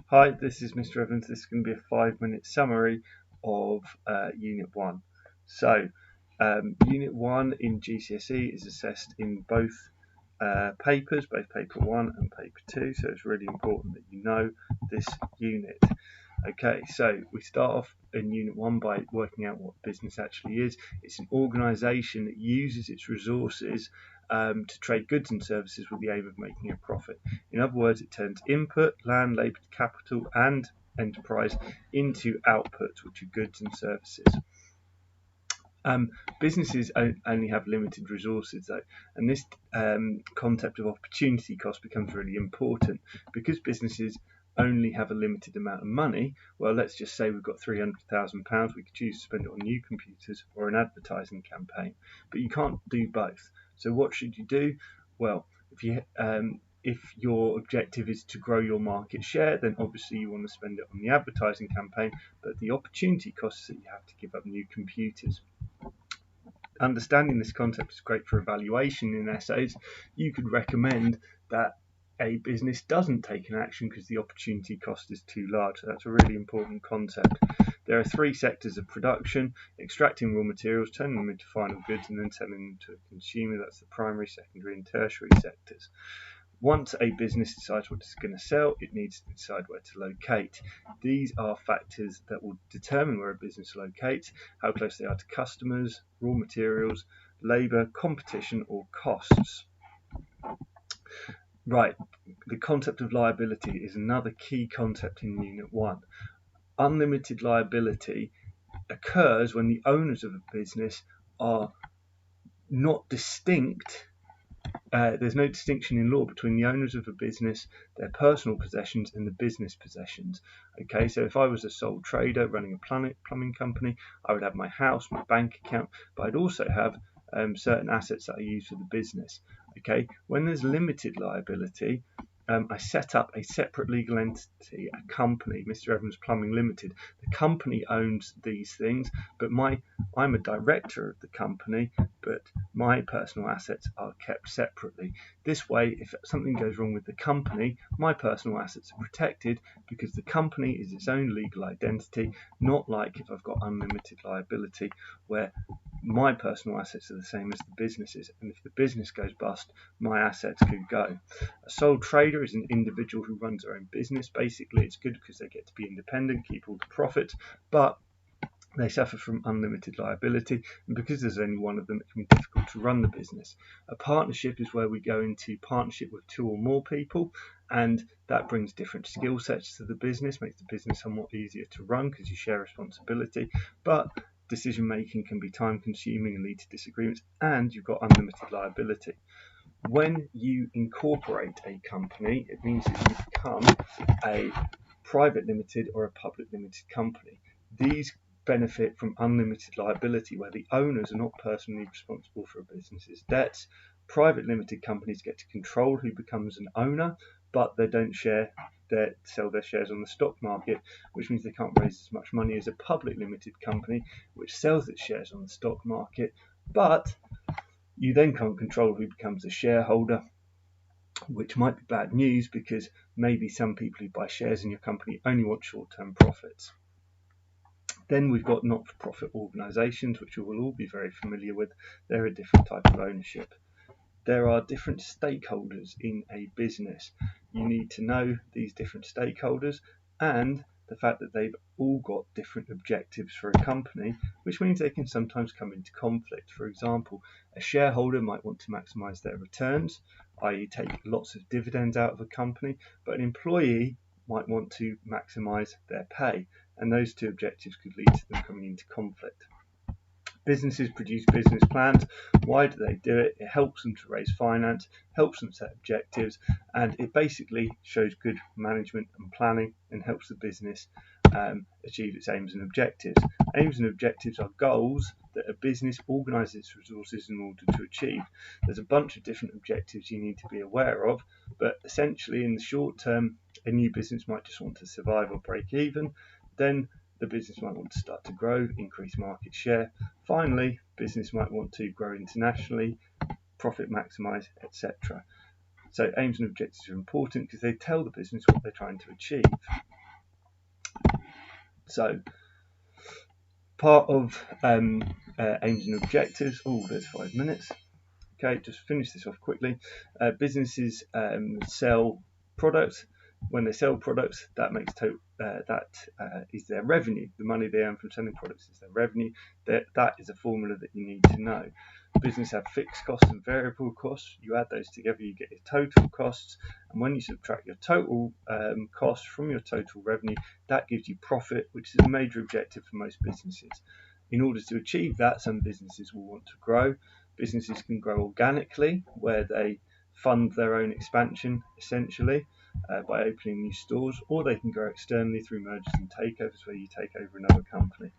Hi, this is Mr. Evans. This is going to be a 5-minute summary of Unit 1. So, Unit 1 in GCSE is assessed in both papers, both Paper 1 and Paper 2, so it's really important that you know this unit. Okay, so we start off in Unit 1 by working out what business actually is. It's an organisation that uses its resources to trade goods and services with the aim of making a profit. In other words, it turns input, land, labour, capital and enterprise into outputs, which are goods and services. Businesses only have limited resources though, and this concept of opportunity cost becomes really important because businesses only have a limited amount of money. Well, let's just say we've got £300,000. We could choose to spend it on new computers or an advertising campaign, but you can't do both. So what should you do? Well, if your objective is to grow your market share, then obviously you want to spend it on the advertising campaign, but the opportunity costs that you have to give up new computers. Understanding this concept is great for evaluation in essays. You could recommend that a business doesn't take an action because the opportunity cost is too large. So that's a really important concept. There are 3 sectors of production: extracting raw materials, turning them into final goods, and then selling them to a consumer. That's the primary, secondary and tertiary sectors. Once a business decides what it's going to sell, it needs to decide where to locate. These are factors that will determine where a business locates, how close they are to customers, raw materials, labour, competition or costs. Right, the concept of liability is another key concept in Unit 1. Unlimited liability occurs when the owners of a business are not distinct. There's no distinction in law between the owners of a business, their personal possessions and the business possessions. Okay, so if I was a sole trader running a plumbing company, I would have my house, my bank account, but I'd also have certain assets that I use for the business. Okay, when there's limited liability, I set up a separate legal entity, a company, Mr. Evans Plumbing Limited. The company owns these things, but I'm a director of the company, but my personal assets are kept separately. This way, if something goes wrong with the company, my personal assets are protected because the company is its own legal identity, not like if I've got unlimited liability, where my personal assets are the same as the business's, and if the business goes bust, my assets could go. A sole trader is an individual who runs their own business. Basically, it's good because they get to be independent, keep all the profits, but they suffer from unlimited liability, and because there's only one of them, it can be difficult to run the business. A partnership is where we go into partnership with 2 or more people, and that brings different skill sets to the business, makes the business somewhat easier to run because you share responsibility, but decision making can be time consuming and lead to disagreements, and you've got unlimited liability. When you incorporate a company, it means that you become a private limited or a public limited company. These benefit from unlimited liability, where the owners are not personally responsible for a business's debts. Private limited companies get to control who becomes an owner, but they don't sell their shares on the stock market, which means they can't raise as much money as a public limited company, which sells its shares on the stock market, but you then can't control who becomes a shareholder, which might be bad news because maybe some people who buy shares in your company only want short-term profits. Then we've got not-for-profit organisations, which you will all be very familiar with. They're a different type of ownership. There are different stakeholders in a business. You need to know these different stakeholders and the fact that they've all got different objectives for a company, which means they can sometimes come into conflict. For example, a shareholder might want to maximise their returns, i.e. take lots of dividends out of a company, but an employee might want to maximise their pay, and those 2 objectives could lead to them coming into conflict. Businesses produce business plans. Why do they do it? It helps them to raise finance, helps them set objectives, and it basically shows good management and planning and helps the business achieve its aims and objectives. Aims and objectives are goals that a business organises its resources in order to achieve. There's a bunch of different objectives you need to be aware of, but essentially in the short term, a new business might just want to survive or break even. Then the business might want to start to grow, increase market share. Finally, business might want to grow internationally, profit maximise, etc. So aims and objectives are important because they tell the business what they're trying to achieve. So part of aims and objectives. Oh, there's 5 minutes. Okay, just finish this off quickly. Businesses sell products. When they sell products, that makes is their revenue. The money they earn from selling products is their revenue. That is a formula that you need to know. Business have fixed costs and variable costs. You add those together, you get your total costs, and when you subtract your total costs from your total revenue, that gives you profit, which is a major objective for most businesses. In order to achieve that, some businesses will want to grow. Businesses can grow organically, where they fund their own expansion, essentially, by opening new stores, or they can grow externally through mergers and takeovers, where you take over another company.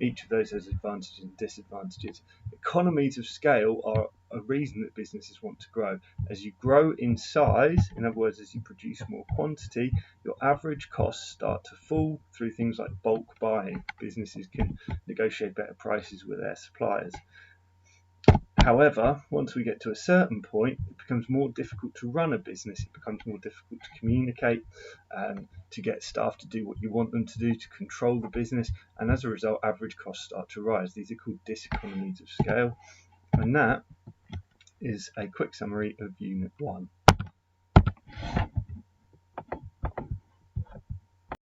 Each of those has advantages and disadvantages. Economies of scale are a reason that businesses want to grow. As you grow in size, in other words, as you produce more quantity, your average costs start to fall through things like bulk buying. Businesses can negotiate better prices with their suppliers. However, once we get to a certain point, it becomes more difficult to run a business. It becomes more difficult to communicate, to get staff to do what you want them to do, to control the business, and as a result, average costs start to rise. These are called diseconomies of scale, and that is a quick summary of Unit 1.